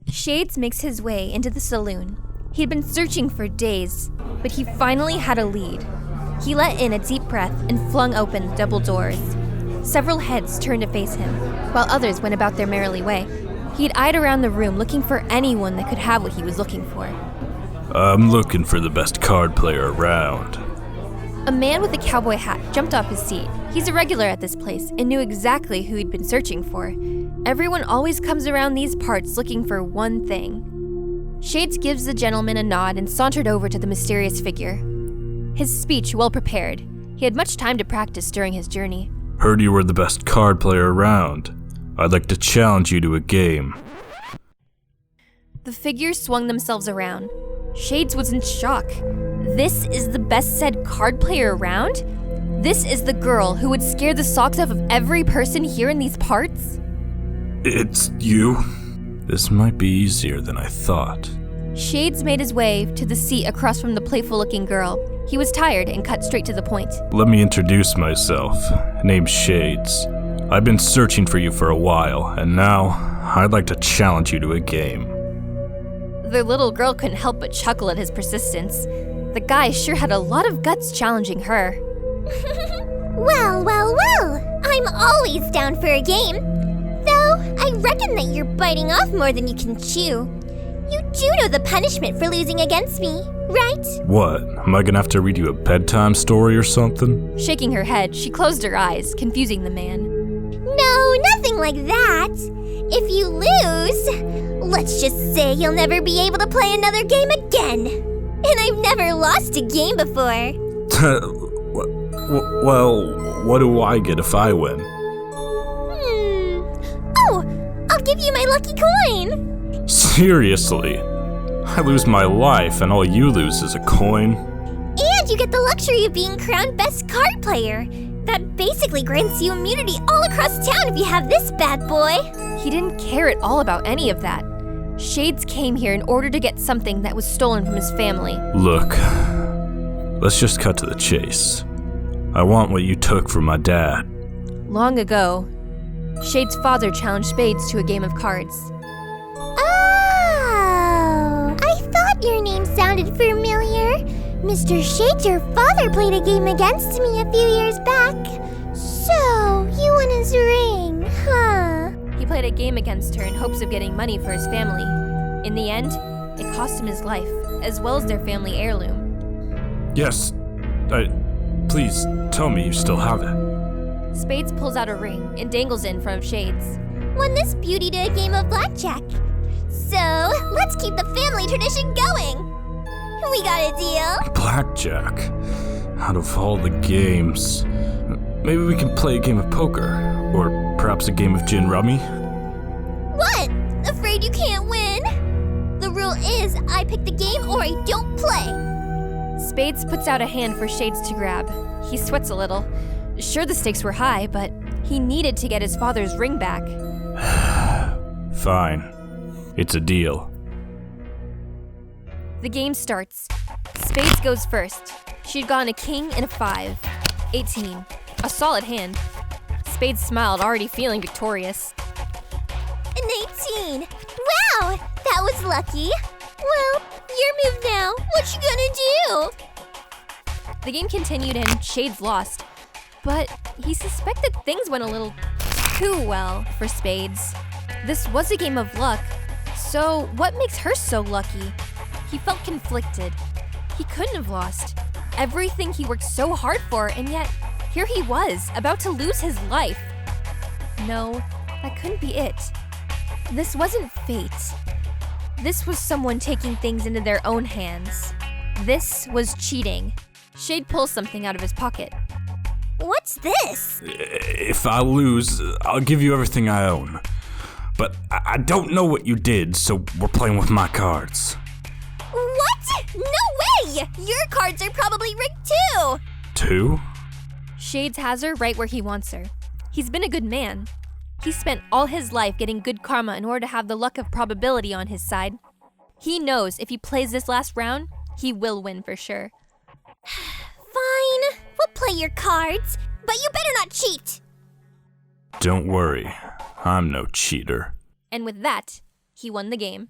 Shades makes his way into the saloon. He'd been searching for days, but he finally had a lead. He let in a deep breath and flung open the double doors. Several heads turned to face him, while others went about their merry way. He'd eyed around the room looking for anyone that could have what he was looking for. I'm looking for the best card player around. A man with a cowboy hat jumped off his seat. He's a regular at this place and knew exactly who he'd been searching for. Everyone always comes around these parts looking for one thing. Shades gives the gentleman a nod and sauntered over to the mysterious figure. His speech well prepared. He had much time to practice during his journey. Heard you were the best card player around. I'd like to challenge you to a game. The figures swung themselves around. Shades was in shock. This is the best said card player around? This is the girl who would scare the socks off of every person here in these parts? It's you? This might be easier than I thought. Shades made his way to the seat across from the playful-looking girl. He was tired and cut straight to the point. Let me introduce myself. Name's Shades. I've been searching for you for a while, and now I'd like to challenge you to a game. The little girl couldn't help but chuckle at his persistence. The guy sure had a lot of guts challenging her. Well, I'm always down for a game. Though, I reckon that you're biting off more than you can chew. You do know the punishment for losing against me, right? What? Am I gonna have to read you a bedtime story or something? Shaking her head, she closed her eyes, confusing the man. No, nothing like that. If you lose, let's just say you'll never be able to play another game again. And I've never lost a game before. Well, what do I get if I win? Oh, I'll give you my lucky coin. Seriously? I lose my life and all you lose is a coin? And you get the luxury of being crowned best card player. That basically grants you immunity all across town if you have this bad boy. He didn't care at all about any of that. Shades came here in order to get something that was stolen from his family. Look, let's just cut to the chase. I want what you took from my dad. Long ago, Shades' father challenged Spades to a game of cards. Oh, I thought your name sounded familiar. Mr. Shades, your father played a game against me a few years back. So, you won his ring, huh? He played a game against her in hopes of getting money for his family. In the end, it cost him his life, as well as their family heirloom. Yes, please tell me you still have it. Spades pulls out a ring and dangles it in front of Shades. Won this beauty to a game of blackjack. So, let's keep the family tradition going. We got a deal. Blackjack? Out of all the games, maybe we can play a game of poker, or perhaps a game of gin rummy? What? Afraid you can't win? The rule is I pick the game or I don't play. Spades puts out a hand for Shades to grab. He sweats a little. Sure, the stakes were high, but he needed to get his father's ring back. Fine. It's a deal. The game starts. Spades goes first. She'd gotten a king and a 5. 18. A solid hand. Spades smiled, already feeling victorious. An 18. Wow, that was lucky. Well, your move now. What you gonna do? The game continued and Shades lost. But he suspected things went a little too well for Spades. This was a game of luck. So what makes her so lucky? He felt conflicted. He couldn't have lost. Everything he worked so hard for, and yet here he was, about to lose his life. No, that couldn't be it. This wasn't fate. This was someone taking things into their own hands. This was cheating. Shade pulls something out of his pocket. What's this? If I lose, I'll give you everything I own. But I don't know what you did, so we're playing with my cards. What? No way! Your cards are probably rigged too! 2? Shades has her right where he wants her. He's been a good man. He spent all his life getting good karma in order to have the luck of probability on his side. He knows if he plays this last round, he will win for sure. Fine, we'll play your cards, but you better not cheat. Don't worry, I'm no cheater. And with that, he won the game.